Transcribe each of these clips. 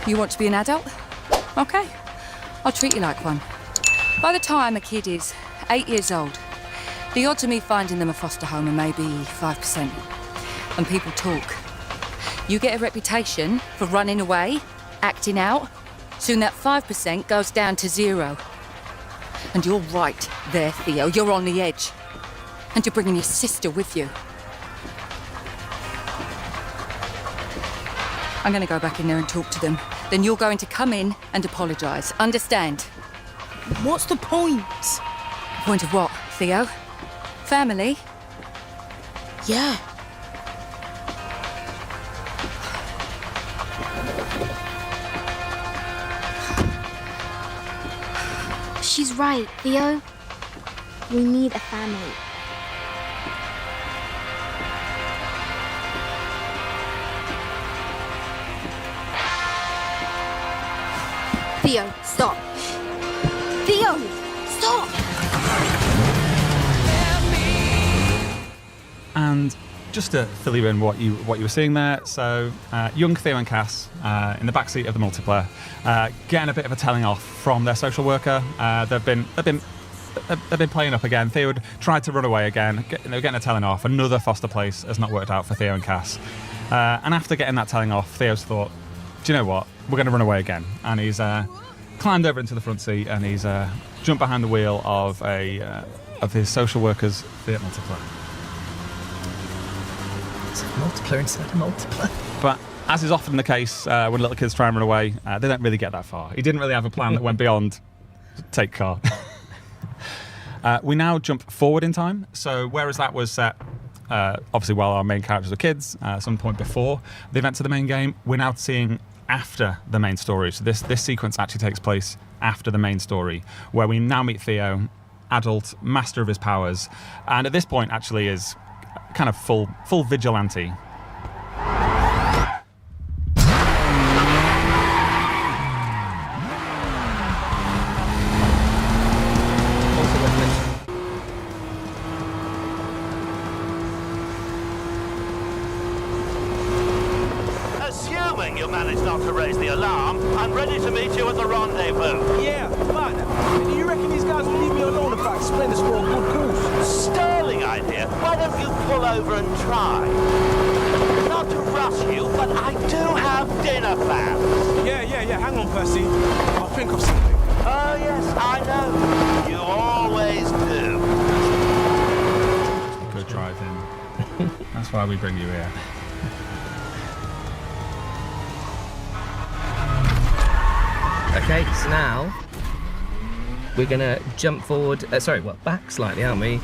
You want to be an adult? Okay, I'll treat you like one. By the time a kid is 8 years old, the odds of me finding them a foster home are maybe 5%. And people talk. You get a reputation for running away, acting out. Soon that 5% goes down to 0. And you're right there, Theo. You're on the edge. And you're bringing your sister with you. I'm going to go back in there and talk to them. Then you're going to come in and apologise. Understand? What's the point? Point of what, Theo? Family? Yeah. She's right, Theo. We need a family. Theo, stop. Theo, stop! And just to fill you in what you were seeing there, so young Theo and Cass in the backseat of the multiplayer, getting a bit of a telling off from their social worker. They've been playing up again. Theo had tried to run away again. They were getting a telling off. Another foster place has not worked out for Theo and Cass. And after getting that telling off, Theo's thought, do you know what? We're going to run away again. And he's climbed over into the front seat and he's jumped behind the wheel of his social worker's Fiat multiplayer. It's a multiplayer instead of multiplayer. But as is often the case when little kids try and run away, they don't really get that far. He didn't really have a plan that went beyond take car. We now jump forward in time. So whereas that was set, obviously while our main characters were kids, at some point before the events of the main game, we're now seeing after the main story. So this sequence actually takes place after the main story, where we now meet Theo, adult, master of his powers, and at this point actually is kind of full vigilante. Assuming you managed not to raise the alarm, I'm ready to meet you at the rendezvous. Yeah, right. Do you reckon these guys will leave me alone if I explain the score good course? Sterling idea. Why don't you pull over and try? Not to rush you, but I do have dinner plans. Yeah. Hang on, Percy. I'll think of something. Oh, yes, I know. You always do. Good driving. That's why we bring you here. Okay, so now we're going to jump forward, back slightly, aren't we,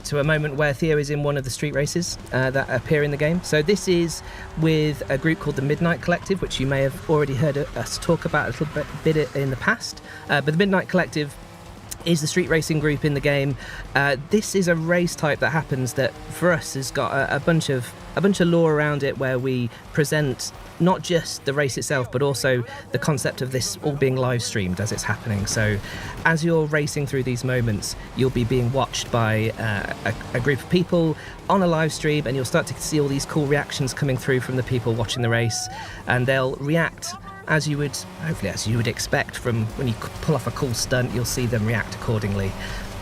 to a moment where Theo is in one of the street races that appear in the game. So this is with a group called the Midnight Collective, which you may have already heard us talk about a little bit in the past. But the Midnight Collective is the street racing group in the game. This is a race type that happens that for us has got a bunch of lore around it, where we present not just the race itself but also the concept of this all being live streamed as it's happening. So as you're racing through these moments, you'll be being watched by a group of people on a live stream, and you'll start to see all these cool reactions coming through from the people watching the race, and they'll react as you would expect from when you pull off a cool stunt. You'll see them react accordingly,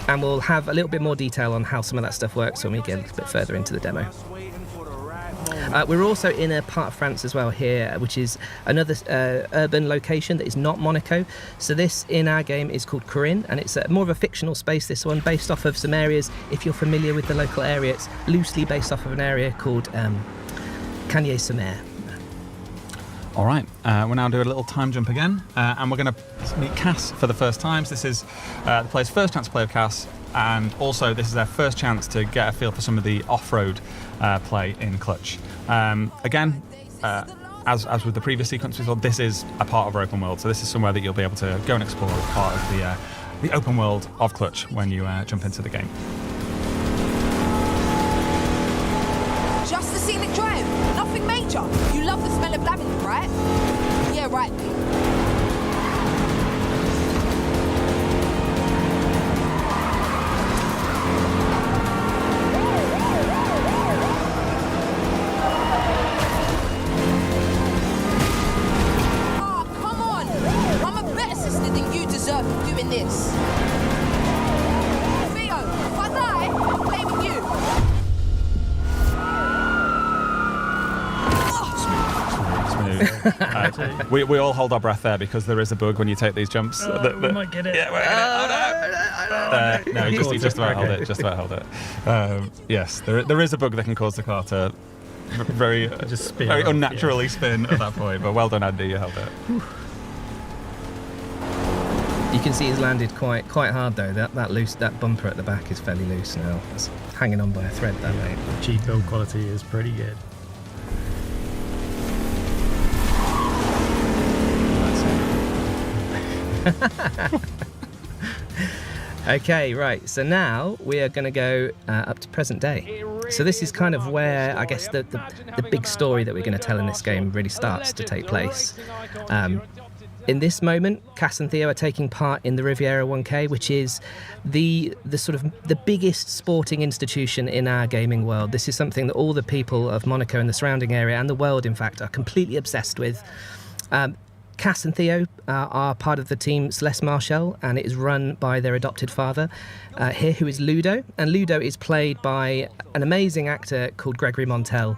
and we'll have a little bit more detail on how some of that stuff works when we get a little bit further into the demo. We're also in a part of France as well here, which is another urban location that is not Monaco. So this in our game is called Corinne, and it's more of a fictional space, this one, based off of some areas. If you're familiar with the local area, it's loosely based off of an area called Cagnes-sur-Mer. All right, we'll now do a little time jump again, and we're going to meet Cass for the first time. So this is the player's first chance to play with Cass, and also this is their first chance to get a feel for some of the off-road play in Clutch. Again, as with the previous sequence, we thought this is a part of our open world, so this is somewhere that you'll be able to go and explore as part of the open world of Clutch when you jump into the game. Just the scenic drive, nothing major. You love the smell of lavender, right? Yeah, right. Oh, this. Theo, if I die, I'll play with you. Smooth. We all hold our breath there because there is a bug when you take these jumps. We might get it. Yeah, no, he just about held it. Just about held it. Yes, there is a bug that can cause the car to very unnaturally spin at that point. But well done, Andy. You held it. You can see it's landed quite hard though. That bumper at the back is fairly loose now. It's hanging on by a thread. That mate. Cheap build quality is pretty good. Okay, right. So now we are going to go up to present day. So this is kind of where I guess the big story that we're going to tell in this game really starts to take place. In this moment, Cass and Theo are taking part in the Riviera 1K, which is the sort of the biggest sporting institution in our gaming world. This is something that all the people of Monaco and the surrounding area and the world, in fact, are completely obsessed with. Cass and Theo are part of the team Celeste Marshall, and it is run by their adopted father here, who is Ludo. And Ludo is played by an amazing actor called Gregory Montel,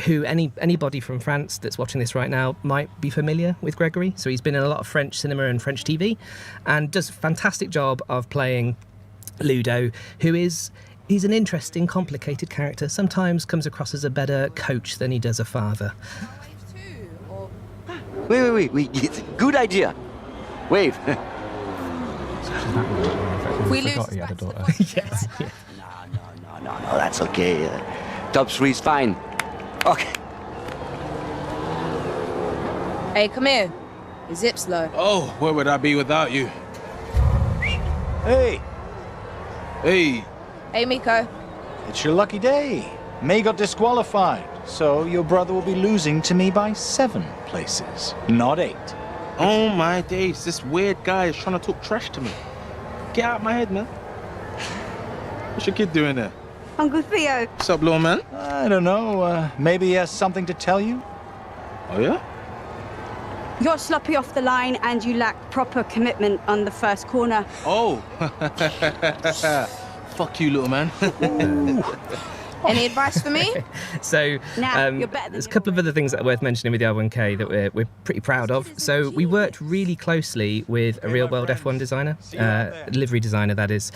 who anybody from France that's watching this right now might be familiar with Gregory. So he's been in a lot of French cinema and French TV, and does a fantastic job of playing Ludo, who is... He's an interesting, complicated character, sometimes comes across as a better coach than he does a father. Wait. Good idea. Wave. We lose. He had a daughter. Yes. Yeah. No, that's okay. Top 3 is fine. Okay. Hey, come here. Your zip's low. Oh, where would I be without you? Hey, Hey, Miko. it's your lucky day. May got disqualified, so your brother will be losing to me by 7 places, not 8. Oh my days, this weird guy is trying to talk trash to me. Get out of my head, man. What's your kid doing there? Uncle Theo. What's up, little man? I don't know, maybe he has something to tell you? Oh, yeah? You're sloppy off the line and you lack proper commitment on the first corner. Oh. Fuck you, little man. Any advice for me? So Nah, you're better than there's a couple of other things that are worth mentioning with the R1K that we're pretty proud of. So we worked really closely with a real-world F1 designer, livery designer that is.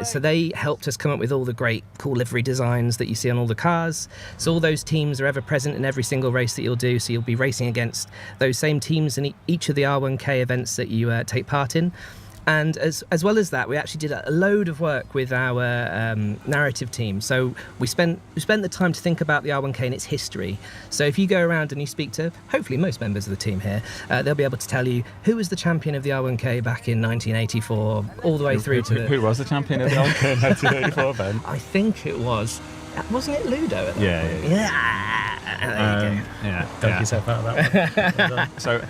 So they helped us come up with all the great, cool livery designs that you see on all the cars. So all those teams are ever present in every single race that you'll do. So you'll be racing against those same teams in each of the R1K events that you take part in. And as well as that, we actually did a load of work with our narrative team. So we spent the time to think about the R1K and its history. So if you go around and you speak to, hopefully most members of the team here, they'll be able to tell you who was the champion of the R1K back in 1984, all the way through to... Who was the champion of the R1K in 1984, Ben? I think it was... Wasn't it Ludo at that point? Yeah. There you go. Dug yourself out of that one. Well done. So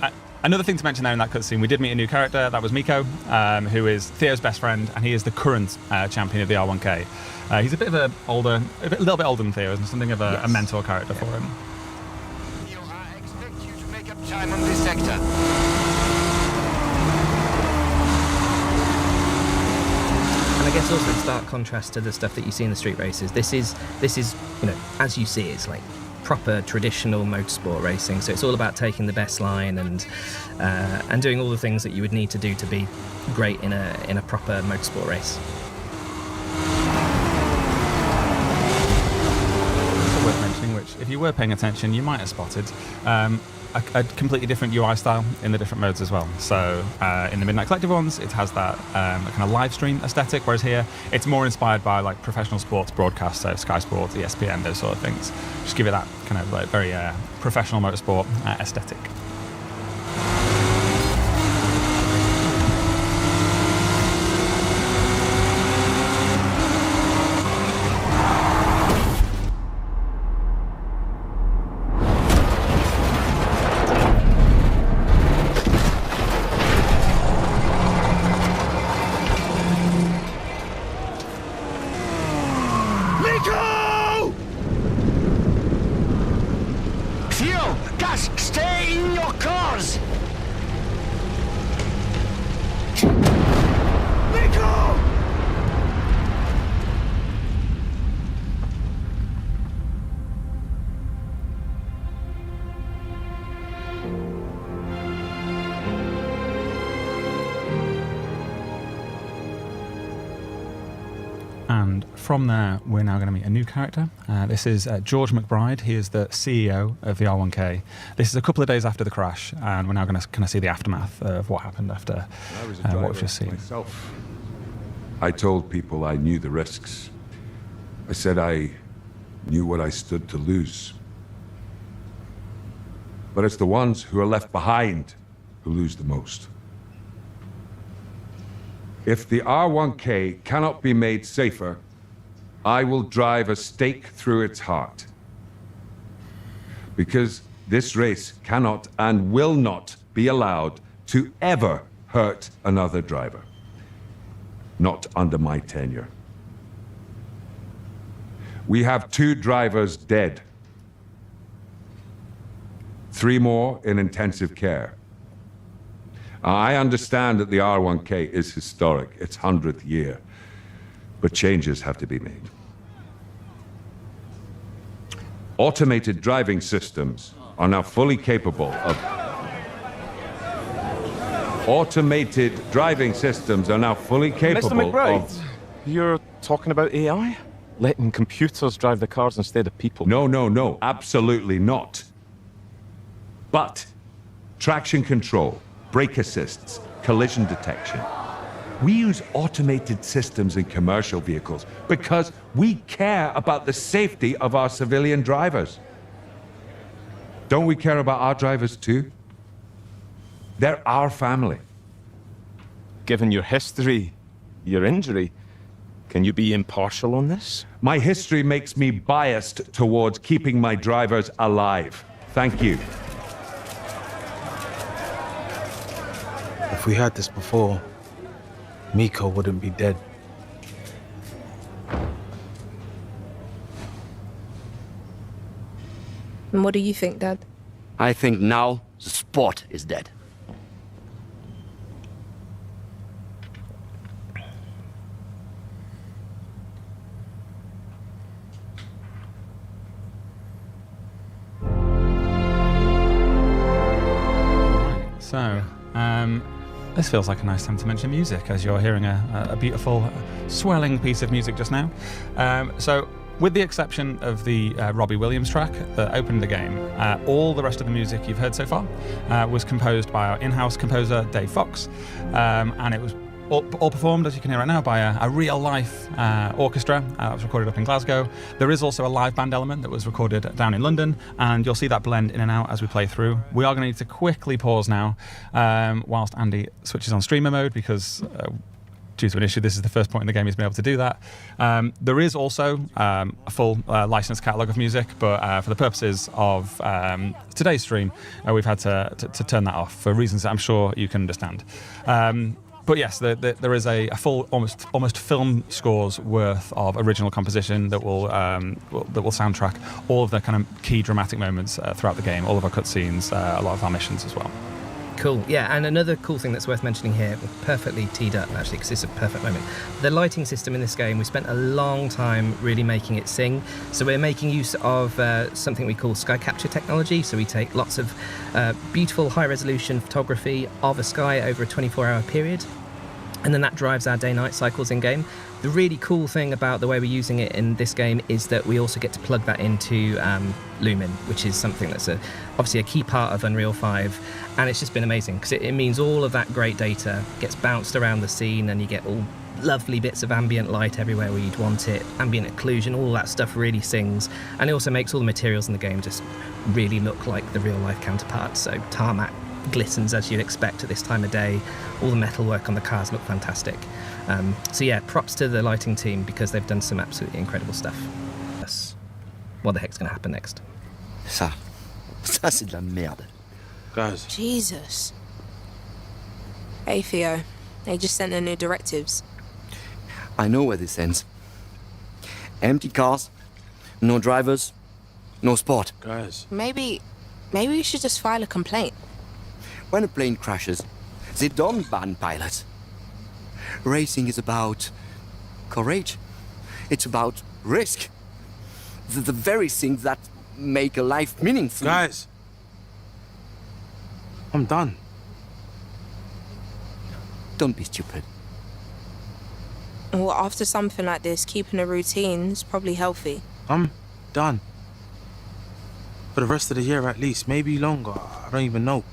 another thing to mention there in that cutscene, we did meet a new character. That was Miko, who is Theo's best friend, and he is the current champion of the R1K. He's a little bit older than Theo, and something of a mentor character for him. I expect you to make up time on this sector. And I guess also in stark contrast to the stuff that you see in the street races, this is as you see, it's like proper traditional motorsport racing. So it's all about taking the best line and doing all the things that you would need to do to be great in a proper motorsport race. Also worth mentioning, which if you were paying attention, you might have spotted. A completely different UI style in the different modes as well. So in the Midnight Collective ones, it has that kind of live stream aesthetic, whereas here it's more inspired by like professional sports broadcasts, so Sky Sports, ESPN, those sort of things. Just give it that kind of like very professional motorsport aesthetic. Stay in your cars! And from there, we're now going to meet a new character. This is George McBride. He is the CEO of the R1K. This is a couple of days after the crash, and we're now going to kind of see the aftermath of what happened after what we've just seen. Myself, I told people I knew the risks. I said I knew what I stood to lose. But it's the ones who are left behind who lose the most. If the R1K cannot be made safer, I will drive a stake through its heart. Because this race cannot and will not be allowed to ever hurt another driver. Not under my tenure. We have 2 drivers dead. 3 more in intensive care. I understand that the R1K is historic, its 100th year, but changes have to be made. Automated driving systems are now fully capable of... Automated driving systems are now fully capable Mr. McBride, of... you're talking about AI? Letting computers drive the cars instead of people? No, absolutely not. But traction control, brake assists, collision detection. We use automated systems in commercial vehicles because we care about the safety of our civilian drivers. Don't we care about our drivers too? They're our family. Given your history, your injury, can you be impartial on this? My history makes me biased towards keeping my drivers alive. Thank you. If we had this before, Miko wouldn't be dead. And what do you think, Dad? I think now the sport is dead. So, this feels like a nice time to mention music, as you're hearing a beautiful, swelling piece of music just now. So, with the exception of the Robbie Williams track that opened the game, all the rest of the music you've heard so far was composed by our in-house composer, Dave Fox, and it was all performed, as you can hear right now, by a real-life orchestra that was recorded up in Glasgow. There is also a live band element that was recorded down in London, and you'll see that blend in and out as we play through. We are going to need to quickly pause now whilst Andy switches on streamer mode, because due to an issue, this is the first point in the game he's been able to do that. There is also a full licensed catalogue of music, but for the purposes of today's stream, we've had to turn that off for reasons that I'm sure you can understand. But yes, there is a full, almost film scores worth of original composition that will soundtrack all of the kind of key dramatic moments throughout the game, all of our cutscenes, a lot of our missions as well. Cool, yeah, and another cool thing that's worth mentioning here, perfectly teed up actually, because it's a perfect moment. The lighting system in this game, we spent a long time really making it sing. So we're making use of something we call sky capture technology. So we take lots of beautiful high-resolution photography of a sky over a 24-hour period, and then that drives our day-night cycles in-game. The really cool thing about the way we're using it in this game is that we also get to plug that into Lumen, which is something that's obviously a key part of Unreal 5, and it's just been amazing because it means all of that great data gets bounced around the scene, and you get all lovely bits of ambient light everywhere where you'd want it, ambient occlusion, all that stuff really sings, and it also makes all the materials in the game just really look like the real-life counterparts. So tarmac glistens as you'd expect at this time of day, all the metalwork on the cars look fantastic. So yeah, props to the lighting team because they've done some absolutely incredible stuff. Yes. What the heck's going to happen next? Ça c'est de la merde. Guys. Jesus. Hey, Theo. They just sent their new directives. I know where this ends. Empty cars, no drivers, no sport. Guys. Maybe we should just file a complaint. When a plane crashes, they don't ban pilots. Racing is about courage. It's about risk. The very things that make a life meaningful. Guys. I'm done. Don't be stupid. Well, after something like this, keeping a routine is probably healthy. I'm done. For the rest of the year at least, maybe longer. I don't even know.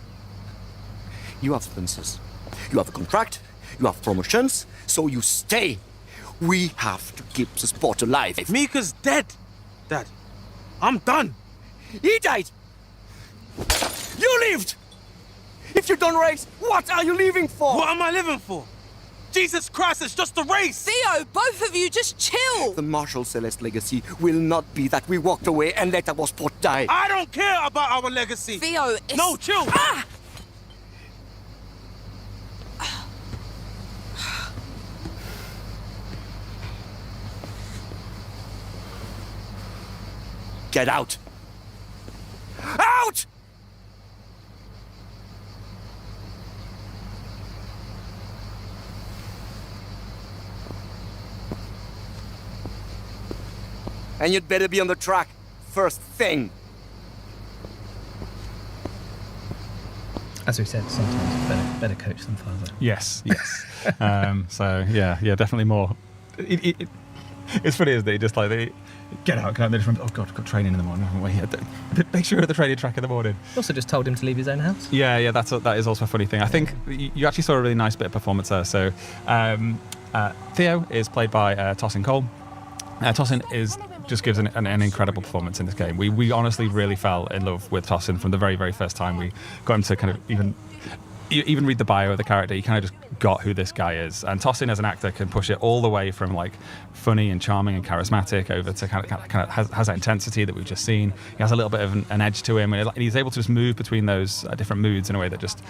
You have sponsors. You have a contract. You have promotions. So you stay. We have to keep the sport alive. Mika's dead, Dad. I'm done. He died. You lived. If you don't race, what are you leaving for? What am I living for? Jesus Christ, it's just a race! Theo, both of you, just chill! The Marshal Celeste legacy will not be that we walked away and let our sport die. I don't care about our legacy! Theo, it's... No, chill! Ah! Get out! Out! And you'd better be on the track first thing. As we said, sometimes better coach than father. Yes. So yeah, definitely more. It's funny, isn't it? Just like they get out, oh God, I've got training in the morning. Make sure you're at the training track in the morning. Also, just told him to leave his own house. Yeah, that is also a funny thing. I think you actually saw a really nice bit of performance there. So Theo is played by Tosin Cole. Tosin just gives an incredible performance in this game. We honestly really fell in love with Tosin from the very, very first time we got him to kind of even read the bio of the character. You kind of just got who this guy is. And Tosin as an actor can push it all the way from like funny and charming and charismatic over to kind of has that intensity that we've just seen. He has a little bit of an edge to him, and he's able to just move between those different moods in a way that just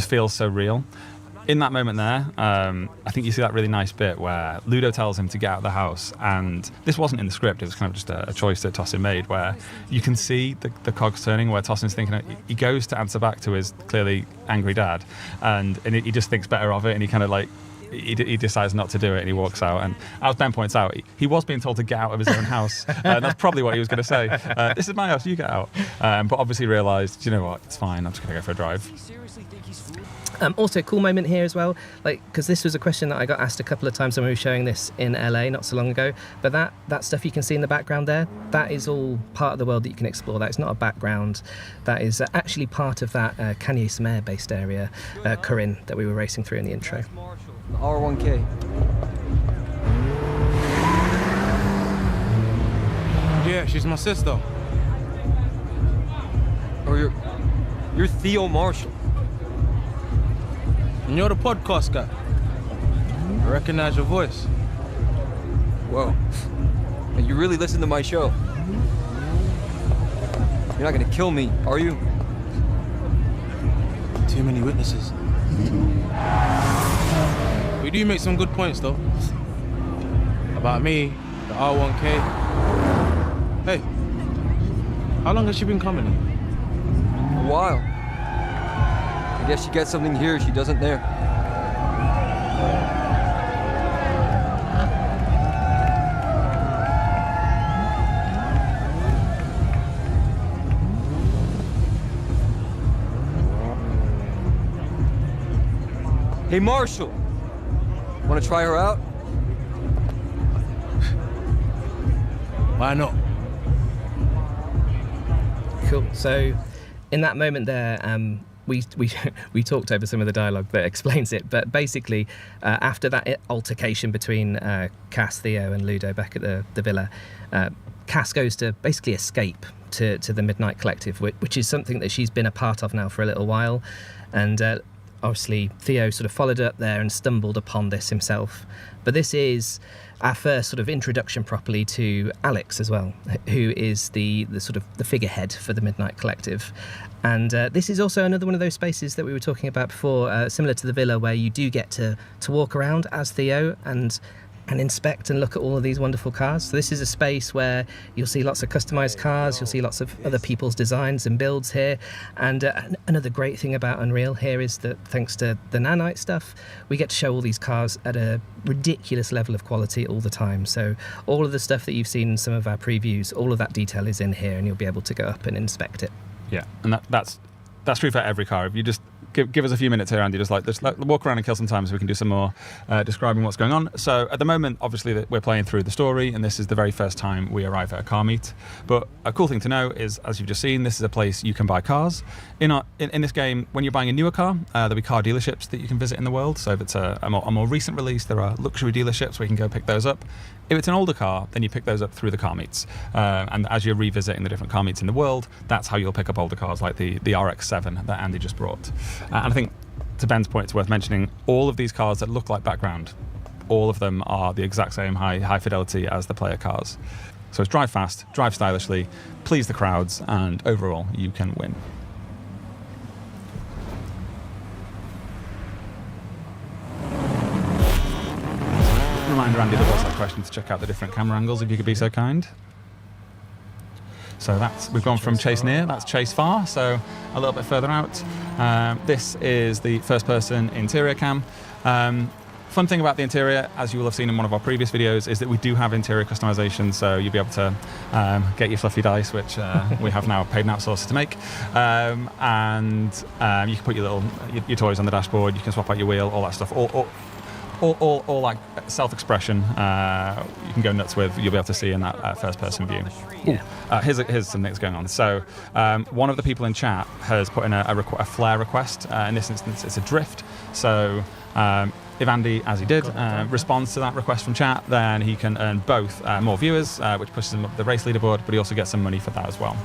feels so real. In that moment there, I think you see that really nice bit where Ludo tells him to get out of the house, and this wasn't in the script, it was kind of just a choice that Tosin made, where you can see the cogs turning, where Tosin's thinking, he goes to answer back to his clearly angry dad, and he just thinks better of it, and he kind of like, he decides not to do it, and he walks out. And as Ben points out, he was being told to get out of his own house, and that's probably what he was going to say. This is my house, you get out. But obviously realised, you know what, it's fine, I'm just going to go for a drive. Also, cool moment here as well, like, because this was a question that I got asked a couple of times when we were showing this in LA not so long ago. But that stuff you can see in the background there, that is all part of the world that you can explore. That's not a background. That is actually part of that Cagnes-sur-Mer based area, Corinne, that we were racing through in the intro. R1K. Yeah, she's my sister. Oh, you're Theo Marshall. And you're the podcast guy. I recognize your voice. Whoa. You really listen to my show. You're not gonna kill me, are you? Too many witnesses. We do make some good points, though. About me, the R1K. Hey, how long has she been coming? A while. I guess she gets something here she doesn't there. Hey, Marshall. Want to try her out? Why not? Cool. So, in that moment there, we talked over some of the dialogue that explains it, but basically, after that altercation between Cass, Theo, and Ludo back at the villa, Cass goes to basically escape to the Midnight Collective, which is something that she's been a part of now for a little while, and obviously Theo sort of followed up there and stumbled upon this himself. But this is our first sort of introduction properly to Alex as well, who is the sort of the figurehead for the Midnight Collective. And this is also another one of those spaces that we were talking about before, similar to the villa, where you do get to walk around as Theo and inspect and look at all of these wonderful cars. So this is a space where you'll see lots of customized cars, you'll see lots of other people's designs and builds here. And another great thing about Unreal here is that thanks to the nanite stuff, we get to show all these cars at a ridiculous level of quality all the time. So all of the stuff that you've seen in some of our previews, all of that detail is in here, and you'll be able to go up and inspect it. Yeah, and that's true for every car. If you just give us a few minutes here, Andy. Just walk around and kill some time so we can do some more describing what's going on. So at the moment, obviously, we're playing through the story, and this is the very first time we arrive at a car meet. But a cool thing to know is, as you've just seen, this is a place you can buy cars. In this game, when you're buying a newer car, there'll be car dealerships that you can visit in the world. So if it's a more recent release, there are luxury dealerships where you can go pick those up. If it's an older car, then you pick those up through the car meets. And as you're revisiting the different car meets in the world, that's how you'll pick up older cars like the RX-7 that Andy just brought. And I think, to Ben's point, it's worth mentioning, all of these cars that look like background, all of them are the exact same high fidelity as the player cars. So it's drive fast, drive stylishly, please the crowds, and overall, you can win. Reminder, Andy, there was that question to check out the different camera angles, if you could be so kind. So we've gone from chase near, that's chase far, so a little bit further out. This is the first-person interior cam. Fun thing about the interior, as you will have seen in one of our previous videos, is that we do have interior customization, so you'll be able to get your fluffy dice, which we have now paid an outsourcer to make. And you can put your toys on the dashboard, you can swap out your wheel, all that stuff. All like self-expression you can go nuts with, you'll be able to see in that first-person view. Here's something that's going on. So one of the people in chat has put in a flare request. In this instance, it's a drift. So if Andy, as he did, responds to that request from chat, then he can earn both more viewers, which pushes him up the race leaderboard, but he also gets some money for that as well.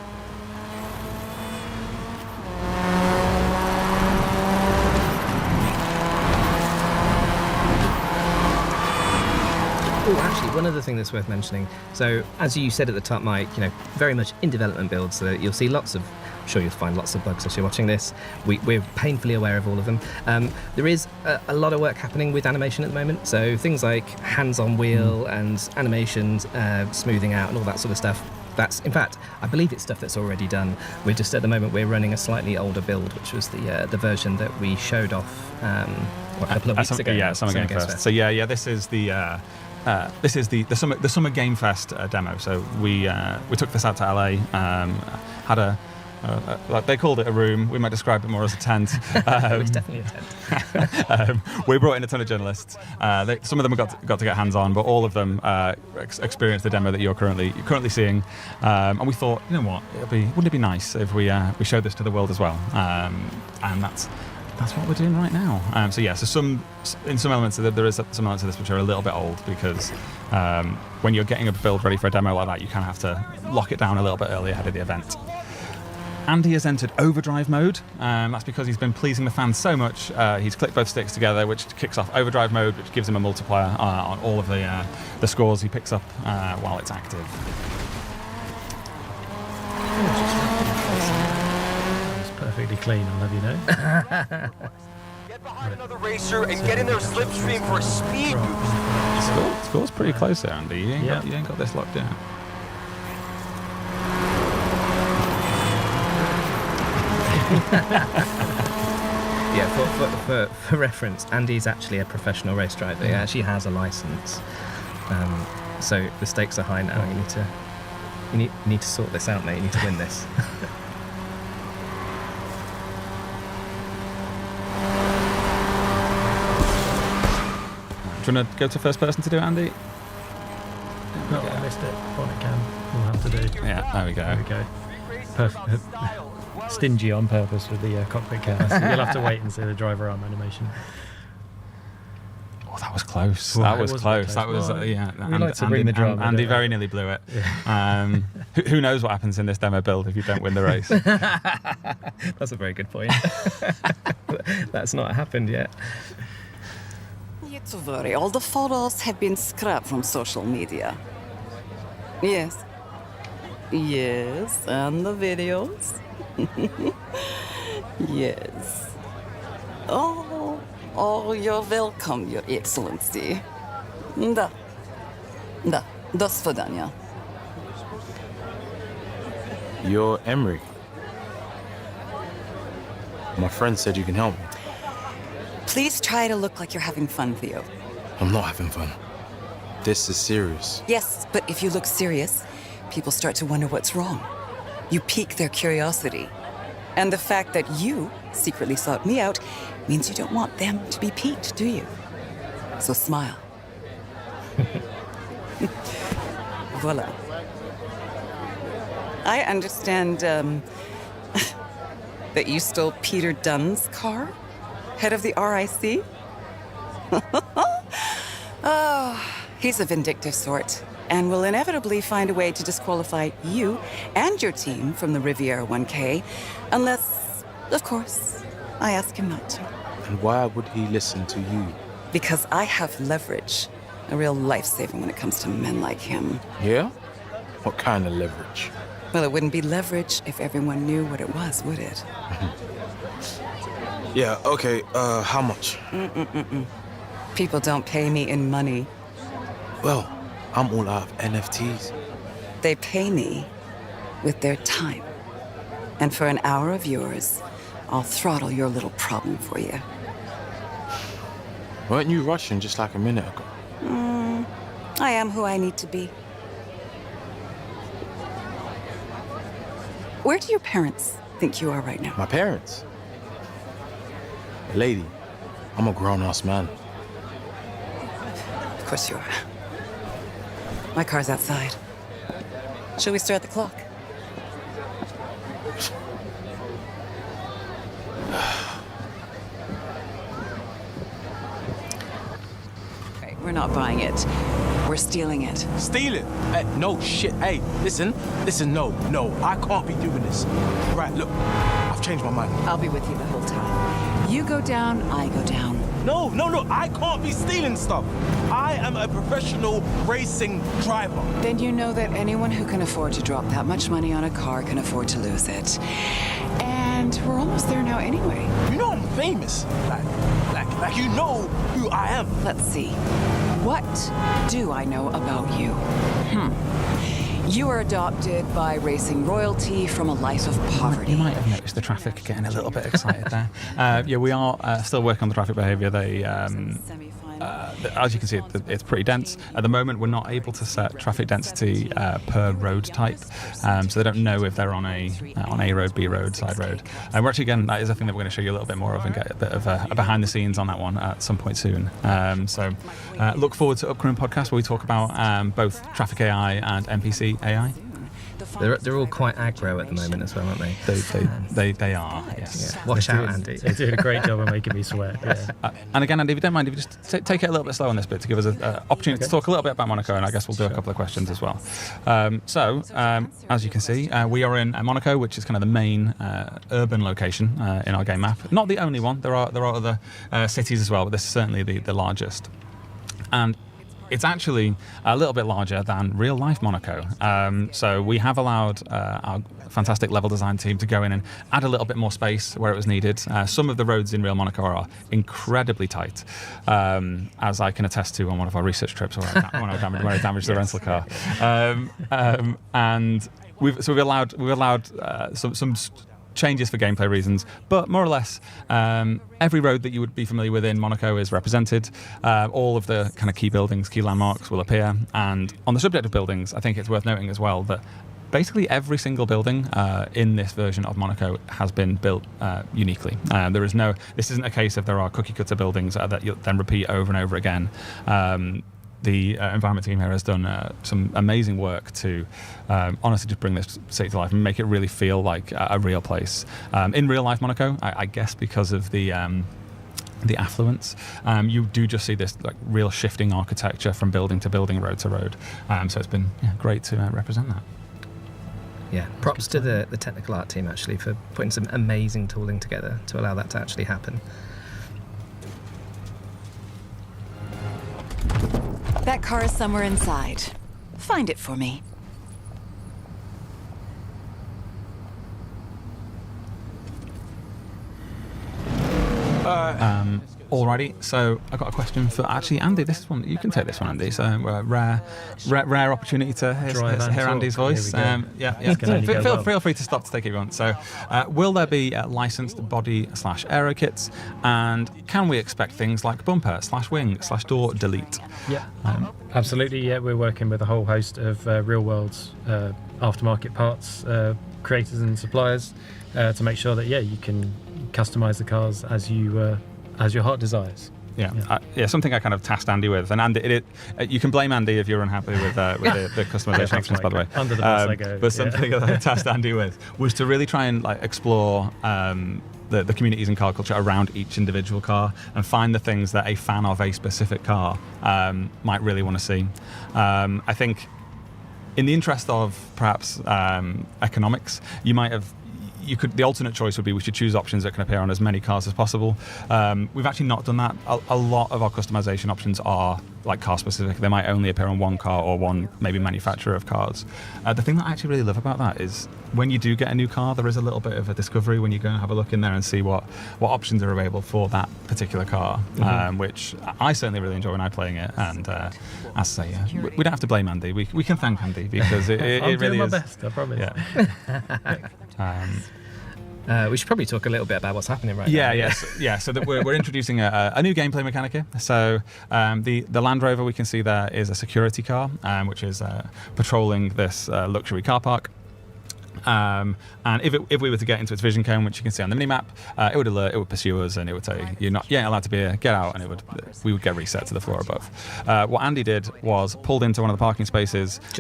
Actually, one other thing that's worth mentioning. So, as you said at the top, Mike, very much in development build, so you'll see I'm sure you'll find lots of bugs as you're watching this. We're painfully aware of all of them. There is a lot of work happening with animation at the moment, so things like hands-on wheel and animations, smoothing out and all that sort of stuff. In fact, I believe it's stuff that's already done. We're just, at the moment, we're running a slightly older build, which was the version that we showed off a couple of weeks ago. Yeah, Summer Game Fest. So yeah, this is the Summer Game Fest demo. So we took this out to LA, had like they called it a room. We might describe it more as a tent. It was definitely a tent. We brought in a ton of journalists. Some of them got to get hands on, but all of them experienced the demo that you're currently seeing. And we thought, you know what, wouldn't it be nice if we showed this to the world as well? And that's what we're doing right now. So in some elements there is some elements of this which are a little bit old, because when you're getting a build ready for a demo like that, you kind of have to lock it down a little bit early ahead of the event. Andy has entered overdrive mode. That's because he's been pleasing the fans so much. He's clicked both sticks together, which kicks off overdrive mode, which gives him a multiplier on all of the scores he picks up while it's active. It's perfectly clean, I'll have you know. Get behind another racer and get in their slipstream for a speed boost. Score's pretty close there, Andy. You ain't got this locked down. Yeah, for reference, Andy's actually a professional race driver. He actually has a license. So the stakes are high now. You need to sort this out, mate. You need to win this. Do you want to go to first person to do it, Andy? No, I missed it. Bonnet cam. We'll have to do. Yeah, there we go. There we go. Perfect. Stingy on purpose with the cockpit camera. So you'll have to wait and see the driver arm animation. Oh, that was close. Well, that was close. That was yeah. We like to bring the drama. Andy very nearly blew it. Yeah. Who knows what happens in this demo build if you don't win the race? That's a very good point. That's not happened yet. Not to worry, all the photos have been scrapped from social media. Yes. Yes, and the videos. Yes. Oh, you're welcome, Your Excellency. Da, do svidania. You're Emmerich. My friend said you can help me. Please try to look like you're having fun, Theo. I'm not having fun. This is serious. Yes, but if you look serious, people start to wonder what's wrong. You pique their curiosity. And the fact that you secretly sought me out means you don't want them to be Pete, do you? So smile. Voila. I understand that you stole Peter Dunn's car? Head of the RIC? Oh, he's a vindictive sort, and will inevitably find a way to disqualify you and your team from the Riviera 1K, unless, of course, I ask him not to. And why would he listen to you? Because I have leverage, a real lifesaver when it comes to men like him. Yeah? What kind of leverage? Well, it wouldn't be leverage if everyone knew what it was, would it? Yeah, okay, how much? People don't pay me in money. Well, I'm all out of NFTs. They pay me with their time. And for an hour of yours, I'll throttle your little problem for you. Weren't you Russian just like a minute ago? I am who I need to be. Where do your parents think you are right now? My parents? Lady, I'm a grown-ass man. Of course you are. My car's outside. Shall we start the clock? Right, we're not buying it. We're stealing it. Steal it? Hey, no shit. Hey, listen, no, I can't be doing this. Right, look, I've changed my mind. I'll be with you the whole time. You go down, I go down. No, I can't be stealing stuff. I am a professional racing driver. Then you know that anyone who can afford to drop that much money on a car can afford to lose it. And we're almost there now anyway. You know I'm famous. Like you know who I am. Let's see. What do I know about you? You were adopted by racing royalty from a life of poverty. You might have noticed the traffic getting a little bit excited there. Yeah, we are still working on the traffic behaviour. They, as you can see, it's pretty dense. At the moment, we're not able to set traffic density per road type, so they don't know if they're on A road, B road, side road. We're actually, again, that is a thing that we're going to show you a little bit more of and get a bit of a behind the scenes on that one at some point soon. So look forward to upcoming podcasts where we talk about both traffic AI and NPC AI. They're all quite aggro at the moment as well, aren't they? They are, yes. Yeah. Watch out, Andy. They're doing a great job of making me sweat. Yeah. And again, Andy, if you don't mind, if you just take it a little bit slow on this bit to give us an opportunity to talk a little bit about Monaco, and I guess we'll do a couple of questions as well. As you can see, we are in Monaco, which is kind of the main urban location in our game map. Not the only one. There are other cities as well, but this is certainly the largest. And it's actually a little bit larger than real-life Monaco. So we have allowed our fantastic level design team to go in and add a little bit more space where it was needed. Some of the roads in real Monaco are incredibly tight, as I can attest to on one of our research trips when I damaged the rental car. And we've allowed some changes for gameplay reasons, but more or less every road that you would be familiar with in Monaco is represented. All of the kind of key buildings, key landmarks will appear, and on the subject of buildings, I think it's worth noting as well that basically every single building in this version of Monaco has been built uniquely. This isn't a case of there are cookie cutter buildings that you'll then repeat over and over again. The environment team here has done some amazing work to honestly just bring this city to life and make it really feel like a real place. In real life Monaco, I guess because of the affluence, you do just see this like real shifting architecture from building to building, road to road. So it's been great to represent that. Yeah, props to the technical art team actually for putting some amazing tooling together to allow that to actually happen. That car is somewhere inside. Find it for me. Alrighty, so I got a question for actually Andy. This one you can take this one, Andy. So rare opportunity to hear Andy's voice. Feel free to stop to take it if you want. So, will there be licensed body/aero kits, and can we expect things like bumper/wing/door delete? Yeah, absolutely. Yeah, we're working with a whole host of real world aftermarket parts creators and suppliers to make sure that you can customize the cars as your heart desires. Something I kind of tasked Andy with, and Andy, you can blame Andy if you're unhappy with the customization options, by the way. Under the bus I go. But something that I tasked Andy with was to really try and explore the communities and car culture around each individual car and find the things that a fan of a specific car might really want to see. I think, in the interest of perhaps economics, the alternate choice would be we should choose options that can appear on as many cars as possible. We've actually not done that. A lot of our customization options are car specific. They might only appear on one car or one maybe manufacturer of cars. The thing that I actually really love about that is when you do get a new car, there is a little bit of a discovery when you go and have a look in there and see what options are available for that particular car, which I certainly really enjoy when I'm playing it. And as I say, we don't have to blame Andy. We can thank Andy because it I'm really doing is. my best, I promise. We should probably talk a little bit about what's happening right now. Yes. So that we're introducing a new gameplay mechanic here. So the Land Rover we can see there is a security car, which is patrolling this luxury car park. And if we were to get into its vision cone, which you can see on the minimap, it would alert, it would pursue us, and it would say you're not allowed to be here, get out, and we would get reset to the floor above. What Andy did was pulled into one of the parking spaces. It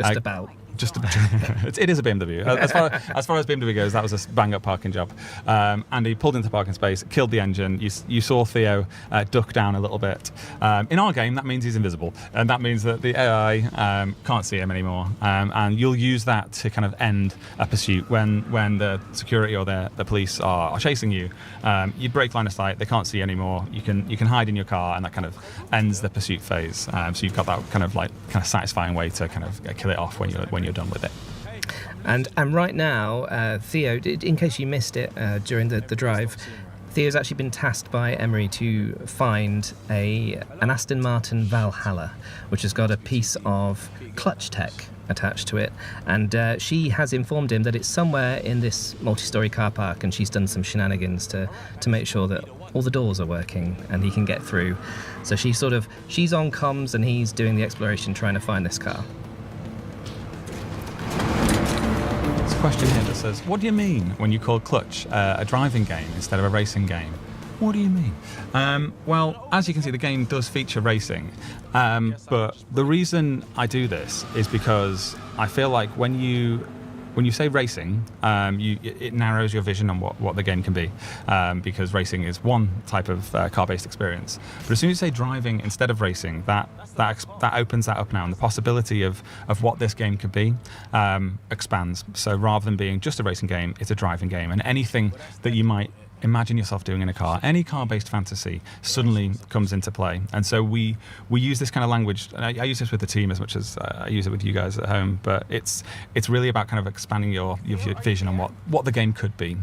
is a BMW. As far as BMW goes, that was a bang-up parking job. And he pulled into the parking space, killed the engine. You saw Theo duck down a little bit. In our game, that means he's invisible, and that means that the AI can't see him anymore. And you'll use that to kind of end a pursuit when the security or the police are chasing you. You break line of sight; they can't see you anymore. You can hide in your car, and that kind of ends the pursuit phase. So you've got that kind of satisfying way to kind of kill it off when you're done with it. And right now, Theo, in case you missed it during the drive, Theo's actually been tasked by Emery to find an Aston Martin Valhalla, which has got a piece of clutch tech attached to it, and she has informed him that it's somewhere in this multi-storey car park, and she's done some shenanigans to make sure that all the doors are working and he can get through. So she's on comms and he's doing the exploration trying to find this car. Question here that says, what do you mean when you call Clutch a driving game instead of a racing game? What do you mean? Well, as you can see, the game does feature racing, but the reason I do this is because I feel like when you say racing, it narrows your vision on what the game can be, because racing is one type of car-based experience. But as soon as you say driving instead of racing, that opens that up now, and the possibility of what this game could be expands. So rather than being just a racing game, it's a driving game, and anything that you might imagine yourself doing in a car, any car-based fantasy suddenly comes into play. And so we use this kind of language, and I use this with the team as much as I use it with you guys at home, but it's really about kind of expanding your vision on what the game could be,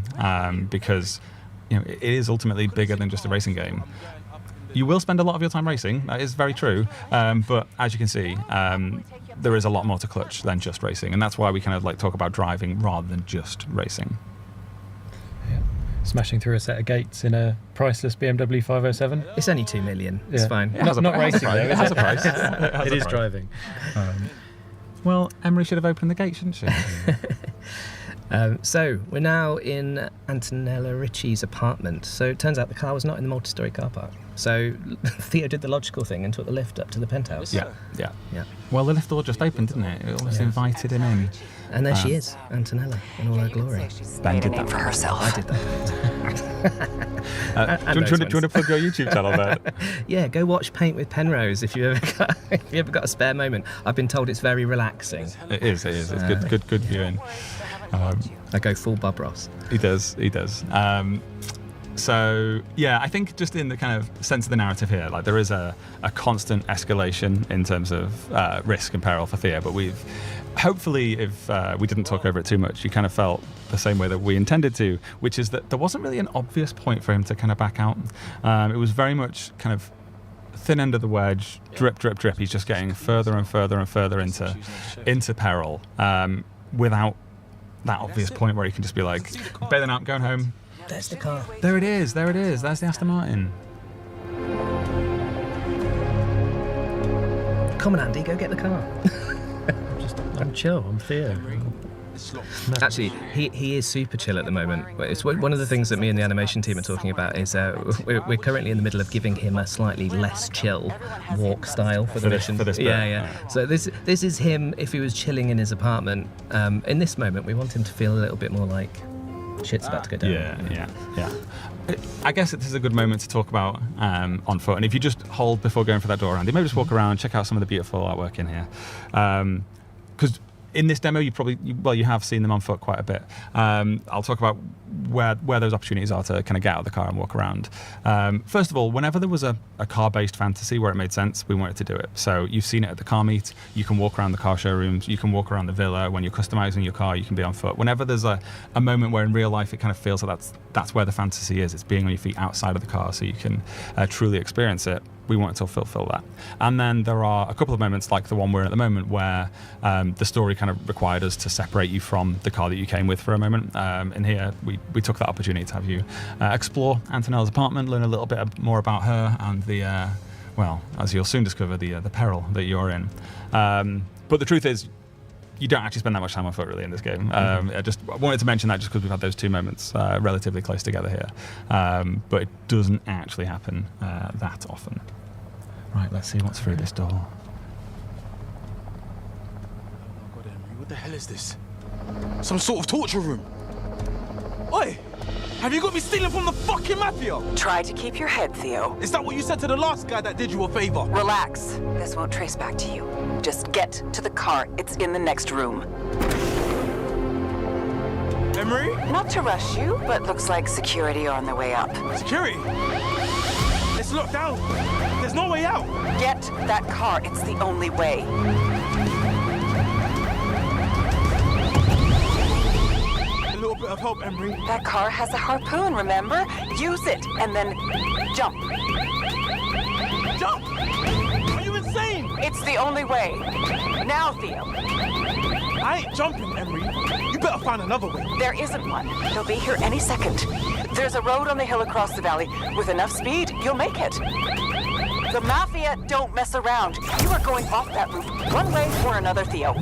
because it is ultimately bigger than just a racing game. You will spend a lot of your time racing, that is very true, but as you can see, there is a lot more to Clutch than just racing, and that's why we kind of talk about driving rather than just racing. Smashing through a set of gates in a priceless BMW 507. It's only 2 million. It's fine. Not racing though. It has a price. It is driving. Well, Emery should have opened the gate, shouldn't she? So we're now in Antonella Ritchie's apartment. So it turns out the car was not in the multi-storey car park. So Theo did the logical thing and took the lift up to the penthouse. Yeah. Well, the lift door just opened, didn't it? It almost invited him in. And there she is, Antonella, in all her glory. Ben did that for herself. I did that. Do you want to plug your YouTube channel there? Yeah, go watch Paint with Penrose if you ever got a spare moment. I've been told it's very relaxing. It is. It's good viewing. I go full Bob Ross. He does. So yeah, I think just in the kind of sense of the narrative here, there is a constant escalation in terms of risk and peril for Theo, but we've hopefully, if we didn't talk over it too much, you kind of felt the same way that we intended to, which is that there wasn't really an obvious point for him to kind of back out. It was very much kind of thin end of the wedge, drip, drip, drip. He's just getting further and further and further into peril, without that obvious point where he can just be like, bailing out, going home. There's the car. There it is. That's the Aston Martin. Come on, Andy, go get the car. I'm chill. I'm Theo. Actually, he is super chill at the moment. It's one of the things that me and the animation team are talking about is we're currently in the middle of giving him a slightly less chill walk style for the mission. For this bit. Yeah. So this is him if he was chilling in his apartment. In this moment, we want him to feel a little bit more like shit's about to go down. Yeah. I guess this is a good moment to talk about on foot. And if you just hold before going for that door, Andy, maybe just walk around, check out some of the beautiful artwork in here. Because in this demo, you have seen them on foot quite a bit. I'll talk about where those opportunities are to kind of get out of the car and walk around. First of all, whenever there was a car-based fantasy where it made sense, we wanted to do it. So you've seen it at the car meet. You can walk around the car showrooms. You can walk around the villa. When you're customizing your car, you can be on foot. Whenever there's a moment where in real life it kind of feels like that's where the fantasy is. It's being on your feet outside of the car so you can truly experience it. We wanted to fulfill that. And then there are a couple of moments like the one we're in at the moment where the story kind of required us to separate you from the car that you came with for a moment. In here, we took that opportunity to have you explore Antonella's apartment, learn a little bit more about her and the, well, as you'll soon discover, the peril that you're in. But the truth is, you don't actually spend that much time on foot really in this game. I wanted to mention that just because we've had those two moments relatively close together here. But it doesn't actually happen that often. Right, let's see what's through this door. God, Emery, what the hell is this? Some sort of torture room. Oi! Have you got me stealing from the fucking mafia? Try to keep your head, Theo. Is that what you said to the last guy that did you a favor? Relax. This won't trace back to you. Just get to the car. It's in the next room. Emery? Not to rush you, but looks like security are on their way up. Security? It's locked down. There's no way out. Get that car. It's the only way. A little bit of help, Emery. That car has a harpoon, remember? Use it, and then jump. Jump? Are you insane? It's the only way. Now, Theo. I ain't jumping, Emery. You better find another way. There isn't one. He'll be here any second. There's a road on the hill across the valley. With enough speed, you'll make it. The Mafia don't mess around. You are going off that route, one way or another, Theo.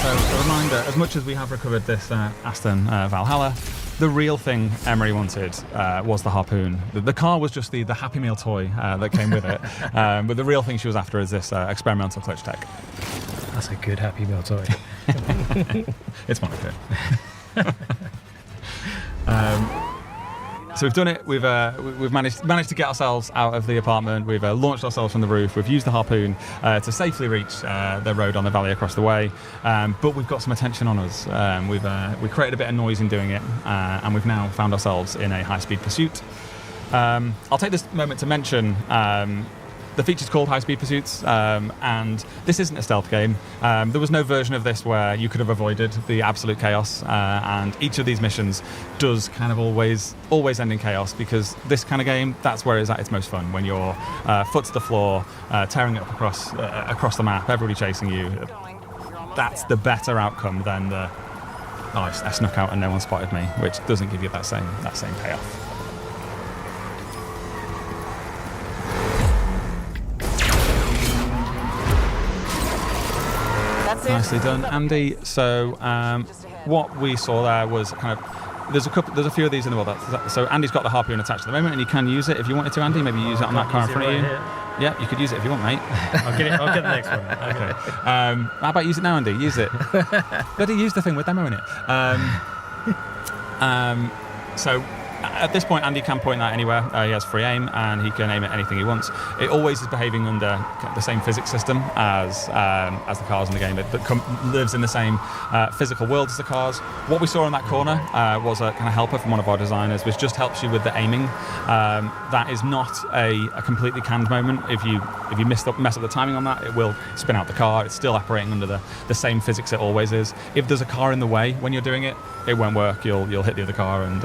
So, a reminder, as much as we have recovered this Aston Valhalla, the real thing Emery wanted was the harpoon. The car was just the Happy Meal toy that came with it. But the real thing she was after is this experimental clutch tech. That's a good Happy Meal toy. It's one of it. So we've done it. We've managed to get ourselves out of the apartment. We've launched ourselves from the roof. We've used the harpoon to safely reach the road on the valley across the way. But we've got some attention on us. We created a bit of noise in doing it, and we've now found ourselves in a high-speed pursuit. I'll take this moment to mention the feature's called High Speed Pursuits, and this isn't a stealth game. There was no version of this where you could have avoided the absolute chaos, and each of these missions does kind of always end in chaos, because this kind of game, that's where it's at its most fun, when you're foot to the floor, tearing it up across the map, everybody chasing you. That's the better outcome than the, I snuck out and no one spotted me, which doesn't give you that same payoff. Nicely done, Andy. So what we saw there was kind of there's a few of these in the world. So Andy's got the harpoon attached at the moment, and you can use it if you wanted to, Andy. Maybe use it on that car in front of you. Yeah, you could use it if you want, mate. I'll get the next one. Okay. How about use it now, Andy? Use it. Bloody use the thing with demo in it. So at this point, Andy can point that anywhere. He has free aim, and he can aim at anything he wants. It always is behaving under the same physics system as the cars in the game. It lives in the same physical world as the cars. What we saw in that corner was a kind of helper from one of our designers, which just helps you with the aiming. That is not a completely canned moment. If you mess up the timing on that, it will spin out the car. It's still operating under the same physics it always is. If there's a car in the way when you're doing it, it won't work. You'll hit the other car and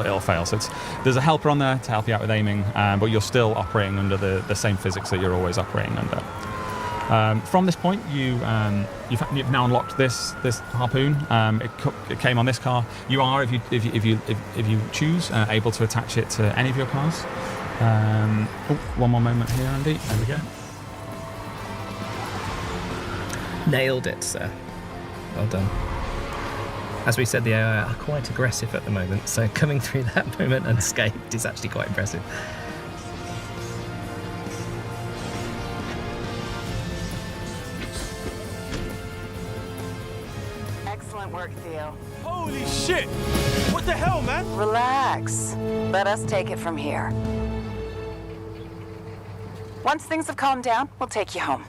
it'll fail. So there's a helper on there to help you out with aiming, but you're still operating under the same physics that you're always operating under. From this point, you've now unlocked this harpoon. It came on this car. You are, if you choose, able to attach it to any of your cars. One more moment here, Andy. There we go. Nailed it, sir. Well done. As we said, the AI are quite aggressive at the moment, so coming through that moment unscathed is actually quite impressive. Excellent work, Theo. Holy shit! What the hell, man? Relax. Let us take it from here. Once things have calmed down, we'll take you home.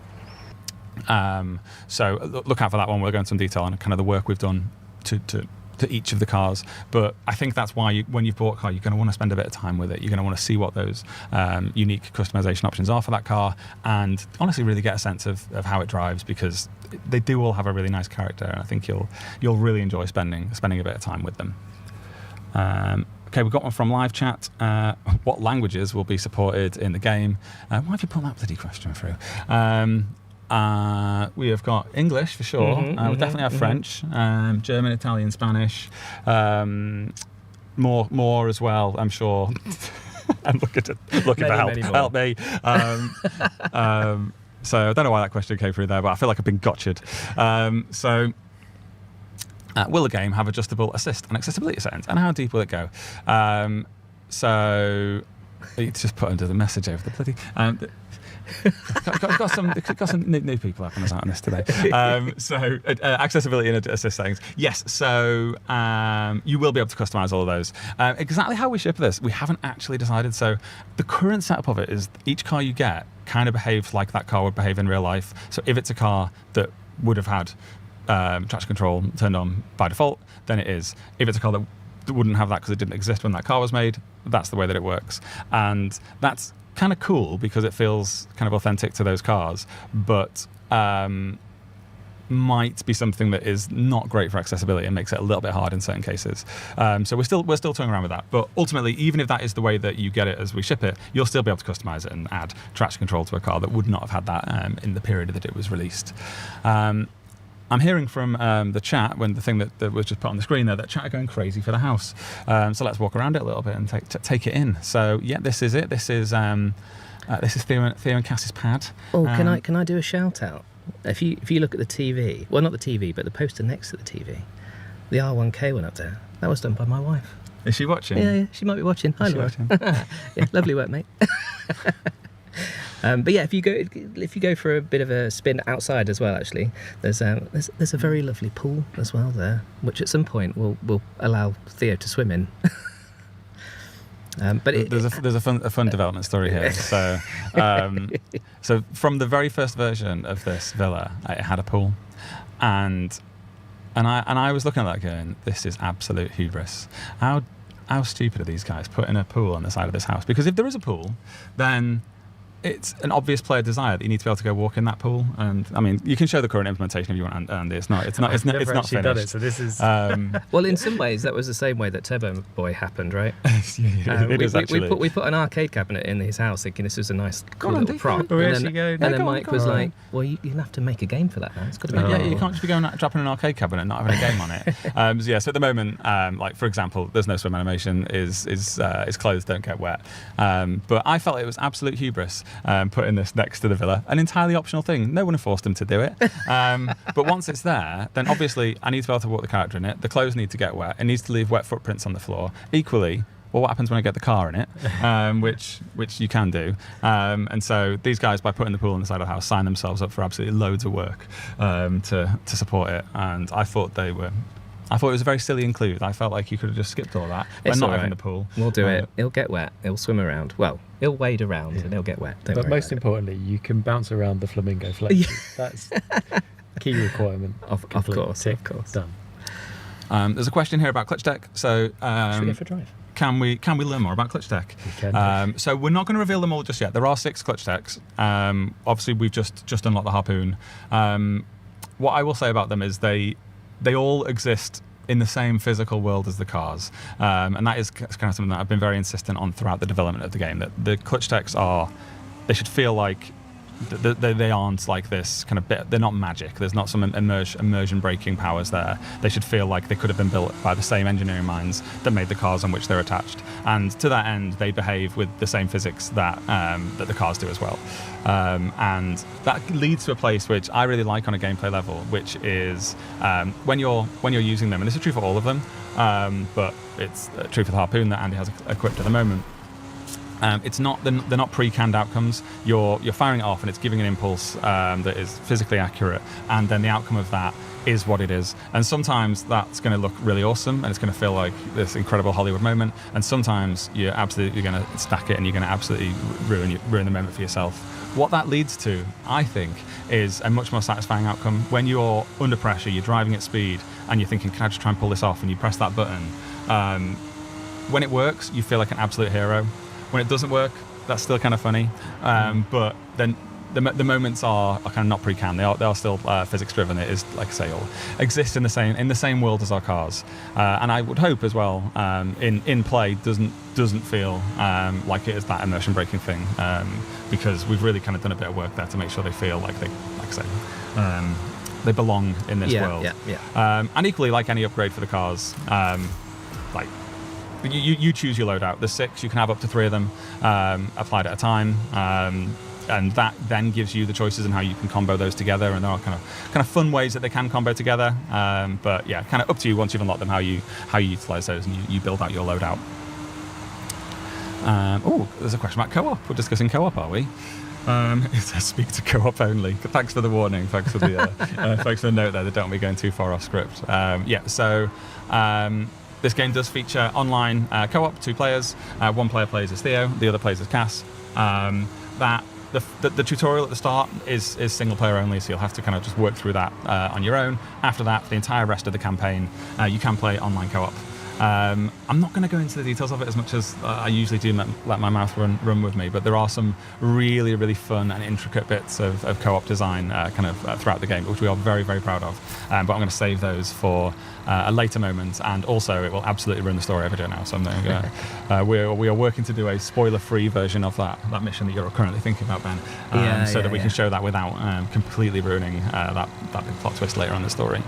So look out for that one. We'll go into some detail on kind of the work we've done to each of the cars. But I think that's why when you've bought a car, you're going to want to spend a bit of time with it. You're going to want to see what those unique customization options are for that car, and honestly really get a sense of how it drives, because they do all have a really nice character, and I think you'll really enjoy spending a bit of time with them. Okay, we've got one from live chat. What languages will be supported in the game? Why have you put that bloody question through? We have got English for sure. We definitely have French, German, Italian, Spanish, more as well, I'm sure. I'm looking for help. Help me. So I don't know why that question came through there, but I feel like I've been gotcha'd. Will the game have adjustable assist and accessibility settings, and how deep will it go? So it's just put under the message over the bloody. Got some new people helping us out on this today. Accessibility and assist settings. Yes, so you will be able to customize all of those. Exactly how we ship this, we haven't actually decided. So the current setup of it is each car you get kind of behaves like that car would behave in real life. So if it's a car that would have had traction control turned on by default, then it is. If it's a car that wouldn't have that because it didn't exist when that car was made, that's the way that it works. And that's kind of cool because it feels kind of authentic to those cars, but might be something that is not great for accessibility and makes it a little bit hard in certain cases. So we're still toying around with that. But ultimately, even if that is the way that you get it as we ship it, you'll still be able to customize it and add traction control to a car that would not have had that in the period that it was released. I'm hearing from the chat, when the thing that was just put on the screen there, that chat are going crazy for the house. So let's walk around it a little bit and take it in. So yeah, this is it. This is Theo and Cass's pad. Oh, can I do a shout out? If you look at the TV, well, not the TV, but the poster next to the TV, the R1K one up there, that was done by my wife. Is she watching? Yeah, she might be watching. Hi, Laura. Yeah, lovely work, mate. But yeah, if you go for a bit of a spin outside as well, actually, there's a very lovely pool as well there, which at some point will allow Theo to swim in. But there's a fun development story here. So so from the very first version of this villa, it had a pool, and I was looking at that going, this is absolute hubris. How stupid are these guys putting a pool on the side of this house? Because if there is a pool, then it's an obvious player desire that you need to be able to go walk in that pool. And I mean, you can show the current implementation if you want, and it's not finished. Done it, so this is well, in some ways that was the same way that Turbo Boy happened, right? It is actually. We put an arcade cabinet in his house thinking this was a nice cool little prop. And then Mike was like, well, you're gonna have to make a game for that now. It's got to be you can't just be going dropping an arcade cabinet and not having a game on it. So at the moment, like for example, there's no swim animation, is clothes don't get wet. But I felt it was absolute hubris putting this next to the villa, an entirely optional thing. No one forced them to do it. But once it's there, then obviously I need to be able to walk the character in it. The clothes need to get wet. It needs to leave wet footprints on the floor. Equally, well, what happens when I get the car in it? Which you can do. And so these guys, by putting the pool on the side of the house, sign themselves up for absolutely loads of work to support it. And I thought it was a very silly include. I felt like you could have just skipped all that by not having the pool. We'll do it. It'll get wet. It'll swim around. Well, it'll wade around and it'll get wet. But most importantly, you can bounce around the flamingo flexi. That's key requirement. Of course. Done. There's a question here about clutch tech. So should we go for a drive? Can we learn more about clutch tech? We can. So we're not going to reveal them all just yet. There are 6 clutch techs. Obviously, we've just unlocked the harpoon. What I will say about them is they all exist in the same physical world as the cars, and that is kind of something that I've been very insistent on throughout the development of the game, that the clutch techs they should feel like they aren't like this kind of bit. They're not magic. There's not some immersion breaking powers there. They should feel like they could have been built by the same engineering minds that made the cars on which they're attached. And to that end, they behave with the same physics that the cars do as well. And that leads to a place which I really like on a gameplay level, which is when you're using them, and this is true for all of them, but it's true for the harpoon that Andy has equipped at the moment. They're not pre-canned outcomes. You're firing it off, and it's giving an impulse that is physically accurate, and then the outcome of that is what it is. And sometimes that's going to look really awesome, and it's going to feel like this incredible Hollywood moment. And sometimes you're absolutely going to stack it, and you're going to absolutely ruin the moment for yourself. What that leads to, I think, is a much more satisfying outcome. When you're under pressure, you're driving at speed, and you're thinking, can I just try and pull this off? And you press that button. When it works, you feel like an absolute hero. When it doesn't work, that's still kind of funny. But then the moments are kind of not pre-canned. They are still physics driven. It is, like I say, all exists in the same world as our cars. And I would hope as well, in play doesn't feel like it is that immersion breaking thing, because we've really kind of done a bit of work there to make sure they feel like they belong in this world. And equally, like any upgrade for the cars, like. You choose your loadout. There's 6. You can have up to 3 of them applied at a time, and that then gives you the choices in how you can combo those together. And there are kind of fun ways that they can combo together. But yeah, kind of up to you once you've unlocked them how you utilize those, and you build out your loadout. There's a question about co-op. We're discussing co-op, are we? It says speak to co-op only. Thanks for the warning. Thanks for the note there. They don't want me going too far off script. This game does feature online co-op, 2 players. One player plays as Theo, the other plays as Cass. The tutorial at the start is single player only, so you'll have to kind of just work through that on your own. After that, for the entire rest of the campaign, you can play online co-op. I'm not going to go into the details of it as much as I usually do, let my mouth run with me, but there are some really, really fun and intricate bits of co-op design throughout the game, which we are very, very proud of. But I'm going to save those for a later moment, and also it will absolutely ruin the story if I do it now. So I'm going we are working to do a spoiler-free version of that mission that you're currently thinking about, Ben, that we can show that without completely ruining that big plot twist later on in the story.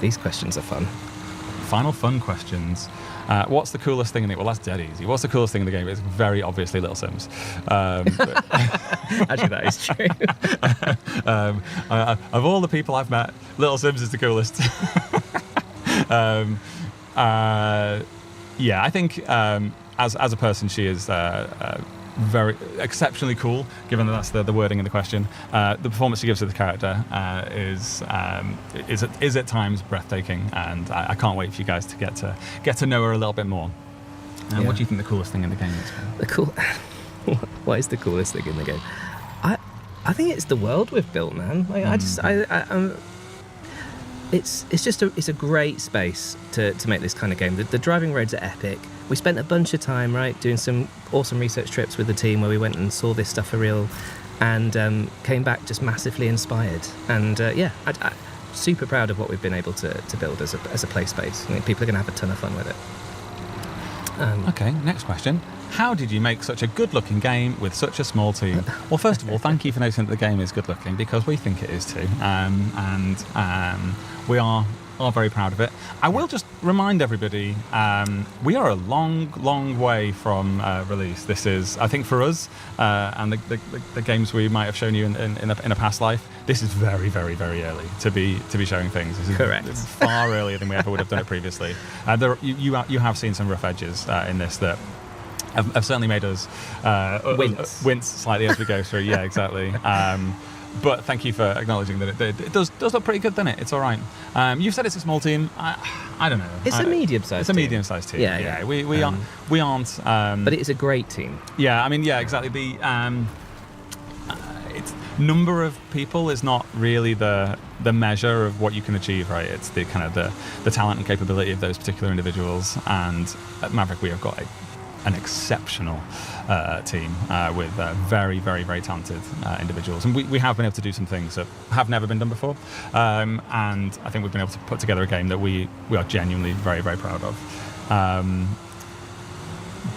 These questions are fun. Final fun questions. What's the coolest thing in it? Well, that's dead easy. What's the coolest thing in the game? It's very obviously Little Sims. Actually, that is true. Of all the people I've met, Little Sims is the coolest. I think as a person, she is very exceptionally cool, given that that's the wording in the question. The performance she gives to the character is at times breathtaking, and I can't wait for you guys to get to know her a little bit more. What do you think the coolest thing in the game is? What is the coolest thing in the game? I think it's the world we've built, man. It's a great space to make this kind of game. The driving roads are epic. We spent a bunch of time, doing some awesome research trips with the team where we went and saw this stuff for real, and came back just massively inspired. And I'm super proud of what we've been able to build as a play space. I think people are going to have a ton of fun with it. Okay, next question. How did you make such a good-looking game with such a small team? Well, first of all, thank you for noticing that the game is good-looking, because we think it is too, and we are very proud of it. I will just remind everybody, we are a long way from release. This is, I think, for us and the games we might have shown you in a past life, this is very, very, very early to be showing things. This is correct. It's far earlier than we ever would have done it previously. You have seen some rough edges in this that have certainly made us wince slightly as we go through. Yeah, exactly. But thank you for acknowledging that it does look pretty good, doesn't it? It's all right. You've said it's a small team. I don't know. It's a medium-sized. It's a medium-sized team. Yeah. We aren't. But it is a great team. Yeah, I mean, yeah, exactly. The it's number of people is not really the measure of what you can achieve, right? It's the kind of the talent and capability of those particular individuals. And at Maverick, we have got an exceptional team with very, very, very talented individuals. And we have been able to do some things that have never been done before. And I think we've been able to put together a game that we are genuinely very, very proud of.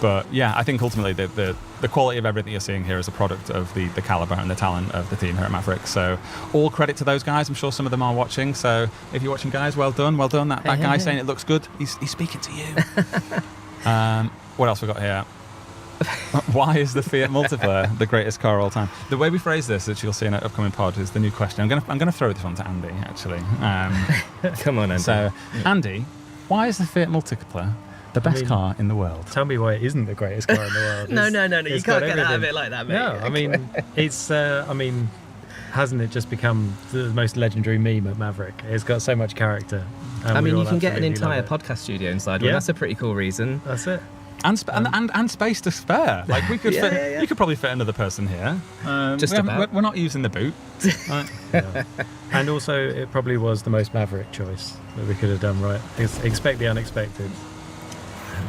But yeah, I think ultimately the quality of everything you're seeing here is a product of the caliber and the talent of the team here at Maverick. So all credit to those guys. I'm sure some of them are watching. So if you're watching, guys, well done. That guy saying it looks good, he's speaking to you. What else we got here? Why is the Fiat Multiplayer the greatest car of all time? The way we phrase this, which you'll see in an upcoming pod, is the new question. I'm gonna throw this one to Andy, actually. Come on, Andy. So, Andy, why is the Fiat Multiplayer the best car in the world? Tell me why it isn't the greatest car in the world. No. You can't get out of it like that, mate. No, I mean, it's. Hasn't it just become the most legendary meme at Maverick? It's got so much character. I mean, you can get an entire podcast studio inside one. That's a pretty cool reason. That's it. And space to spare. Like we could fit, you could probably fit another person here. We're not using the boot. Yeah. And also, it probably was the most Maverick choice that we could have done right. Expect the unexpected.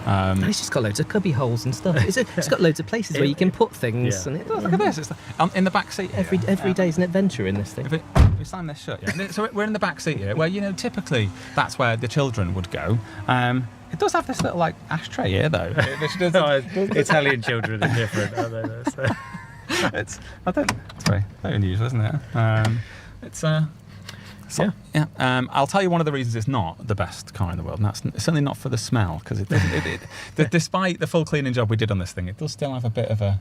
It's just got loads of cubby holes and stuff. It's got loads of places where you can put things. Yeah. Look at this. It's in the back seat. Every day is an adventure in this thing. If we slam this shut, yeah. So we're in the back seat here, where typically that's where the children would go. It does have this little ashtray here, though. Italian children are different, aren't they? So. It's very unusual, isn't it? I'll tell you one of the reasons it's not the best car in the world, and that's certainly not for the smell, because despite the full cleaning job we did on this thing, it does still have a bit of a.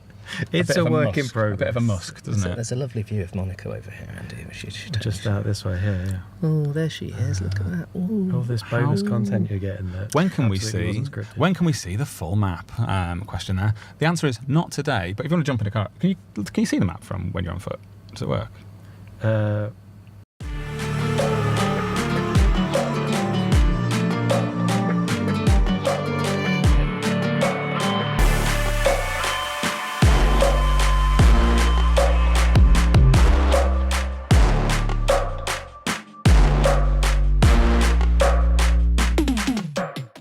It's a work in progress. A bit of a musk, doesn't it? There's a lovely view of Monaco over here, Andy. Just out this way here, yeah. Oh, there she is. Look at that. Ooh. All this bonus content you're getting there. When can we see the full map? Question there. The answer is not today. But if you want to jump in a car, can you see the map from when you're on foot? Does it work?